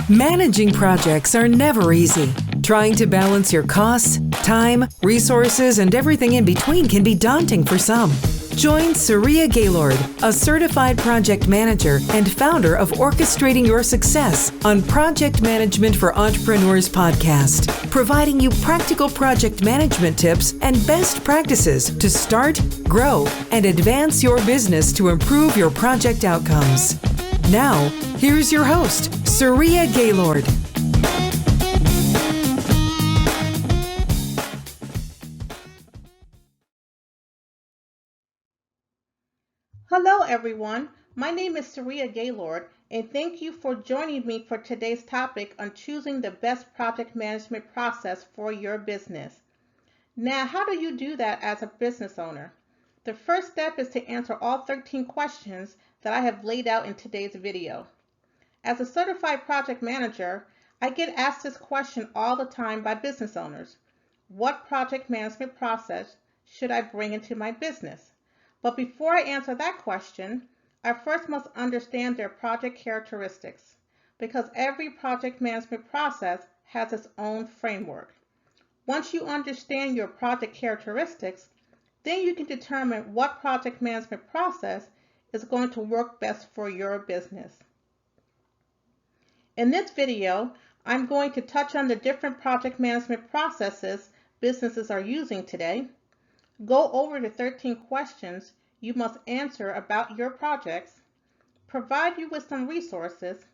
Managing projects are never easy. Trying to balance your costs, time, resources, and everything in between can be daunting for some. Join Saria Gaylord, a certified project manager and founder of Orchestrating Your Success on Project Management for Entrepreneurs podcast, providing you practical project management tips and best practices to start, grow, and advance your business to improve your project outcomes. Now, here's your host, Saria Gaylord. Hello everyone, my name is Saria Gaylord and thank you for joining me for today's topic on choosing the best project management process for your business. Now, how do you do that as a business owner? The first step is to answer all 13 questions that I have laid out in today's video. As a certified project manager, I get asked this question all the time by business owners. What project management process should I bring into my business? But before I answer that question, I first must understand their project characteristics, because every project management process has its own framework. Once you understand your project characteristics, then you can determine what project management process is going to work best for your business. In this video, I'm going to touch on the different project management processes businesses are using today, go over the 13 questions you must answer about your projects, provide you with some resources,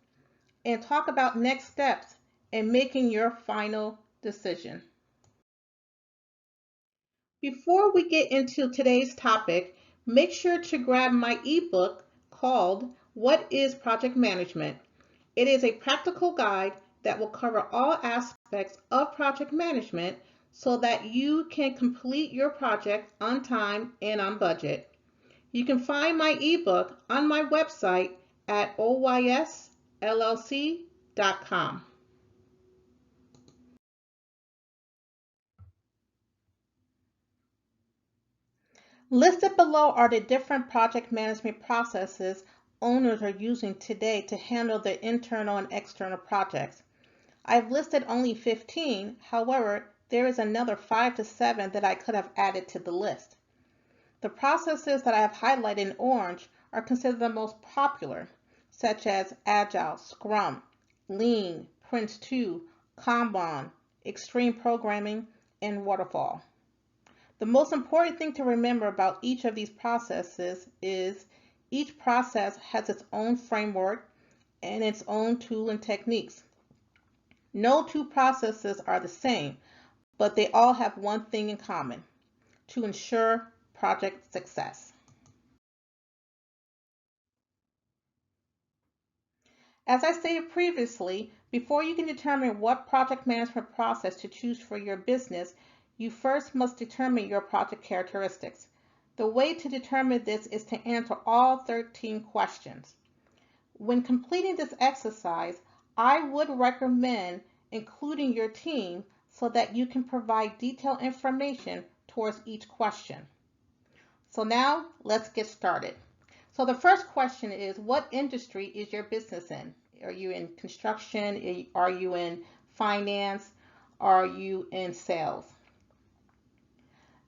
and talk about next steps in making your final decision. Before we get into today's topic, make sure to grab my ebook called What is Project Management? It is a practical guide that will cover all aspects of project management so that you can complete your project on time and on budget. You can find my ebook on my website at oysllc.com. Listed below are the different project management processes owners are using today to handle their internal and external projects. I've listed only 15, however, there is another 5 to 7 that I could have added to the list. The processes that I have highlighted in orange are considered the most popular, such as Agile, Scrum, Lean, Prince2, Kanban, Extreme Programming, and Waterfall. The most important thing to remember about each of these processes is each process has its own framework and its own tool and techniques. No two processes are the same, but they all have one thing in common: to ensure project success. As I stated previously, before you can determine what project management process to choose for your business, you first must determine your project characteristics. The way to determine this is to answer all 13 questions. When completing this exercise, I would recommend including your team so that you can provide detailed information towards each question. So now let's get started. So the first question is, what industry is your business in? Are you in construction? Are you in finance? Are you in sales?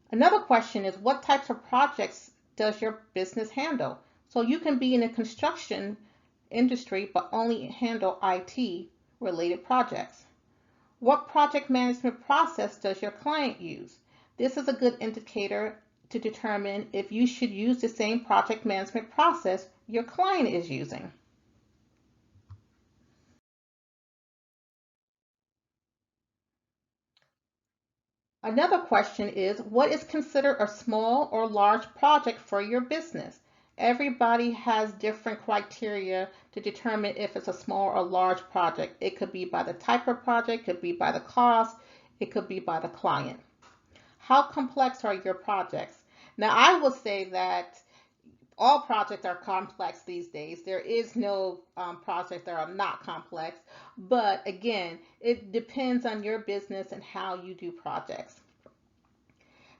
Another question is, what types of projects does your business handle? So you can be in the construction industry but only handle IT related projects. What project management process does your client use? This is a good indicator to determine if you should use the same project management process your client is using. Another question is, what is considered a small or large project for your business? Everybody has different criteria to determine if it's a small or large project. It could be by the type of project, it could be by the cost, it could be by the client. How complex are your projects? Now, I will say that all projects are complex these days. There is no projects that are not complex, but again, it depends on your business and how you do projects.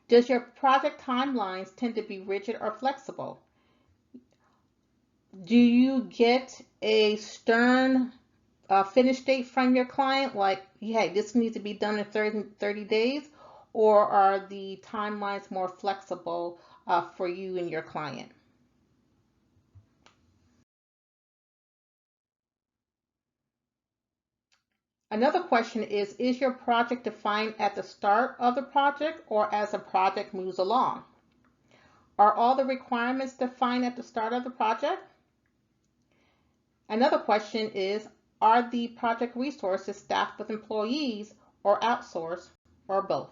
Does your project timelines tend to be rigid or flexible? Do you get a stern finish date from your client, like, hey, this needs to be done in 30 days, or are the timelines more flexible for you and your client? Another question is your project defined at the start of the project or as the project moves along? Are all the requirements defined at the start of the project? Another question is, are the project resources staffed with employees or outsourced or both?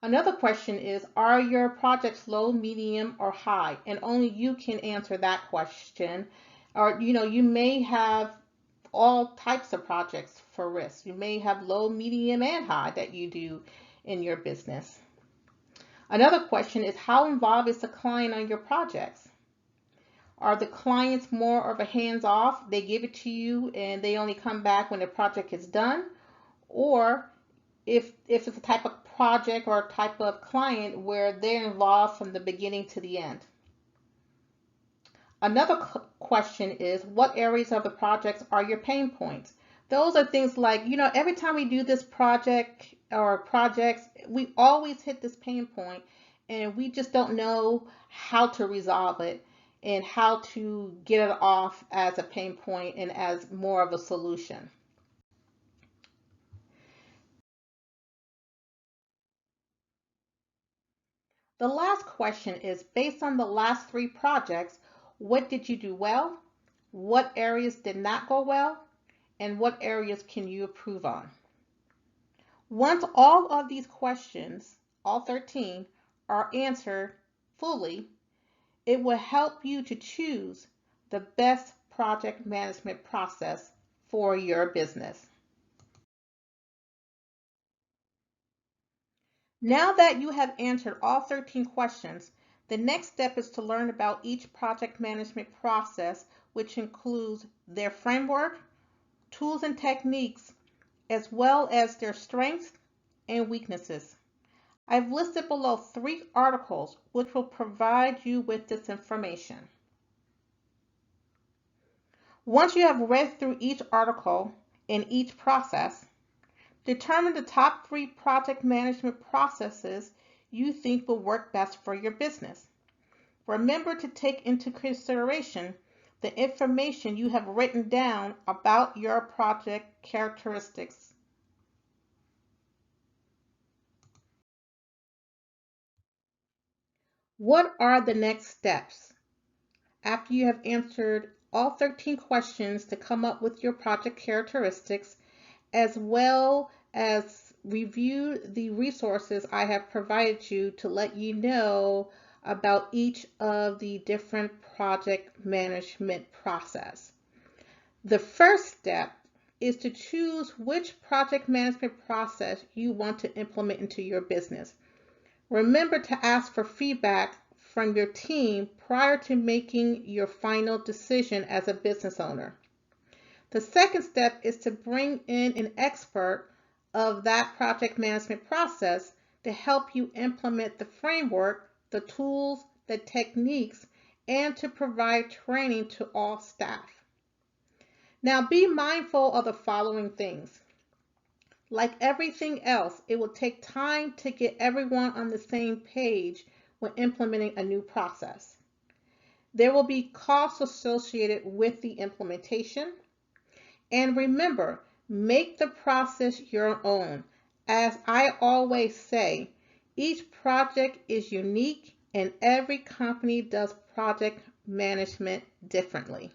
Another question is, are your projects low, medium, or high? And only you can answer that question. Or, you may have all types of projects for risk. You may have low, medium, and high that you do in your business. Another question is, how involved is the client on your projects? Are the clients more of a hands-off? They give it to you and they only come back when the project is done? Or if it's a type of project or a type of client where they're involved from the beginning to the end? Another question is, what areas of the projects are your pain points? Those are things like, every time we do this project or projects, we always hit this pain point and we just don't know how to resolve it and how to get it off as a pain point and as more of a solution. The last question is, based on the last 3 projects, what did you do well? What areas did not go well? And what areas can you improve on? Once all of these questions, all 13, are answered fully, it will help you to choose the best project management process for your business. Now that you have answered all 13 questions, the next step is to learn about each project management process, which includes their framework, tools and techniques, as well as their strengths and weaknesses. I've listed below 3 articles which will provide you with this information. Once you have read through each article and each process, determine the top 3 project management processes you think will work best for your business. Remember to take into consideration the information you have written down about your project characteristics. What are the next steps? After you have answered all 13 questions to come up with your project characteristics, as well as review the resources I have provided you to let you know about each of the different project management process. The first step is to choose which project management process you want to implement into your business. Remember to ask for feedback from your team prior to making your final decision as a business owner. The second step is to bring in an expert of that project management process to help you implement the framework, the tools, the techniques, and to provide training to all staff. Now be mindful of the following things. Like everything else, it will take time to get everyone on the same page when implementing a new process. There will be costs associated with the implementation. And remember, make the process your own. As I always say, each project is unique and every company does project management differently.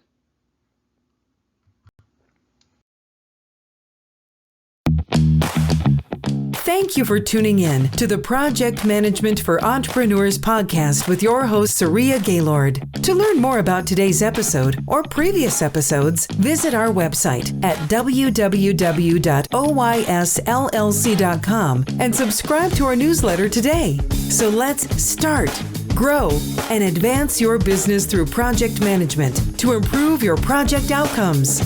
Thank you for tuning in to the Project Management for Entrepreneurs podcast with your host, Saria Gaylord. To learn more about today's episode or previous episodes, visit our website at www.oysllc.com and subscribe to our newsletter today. So let's start, grow, and advance your business through project management to improve your project outcomes.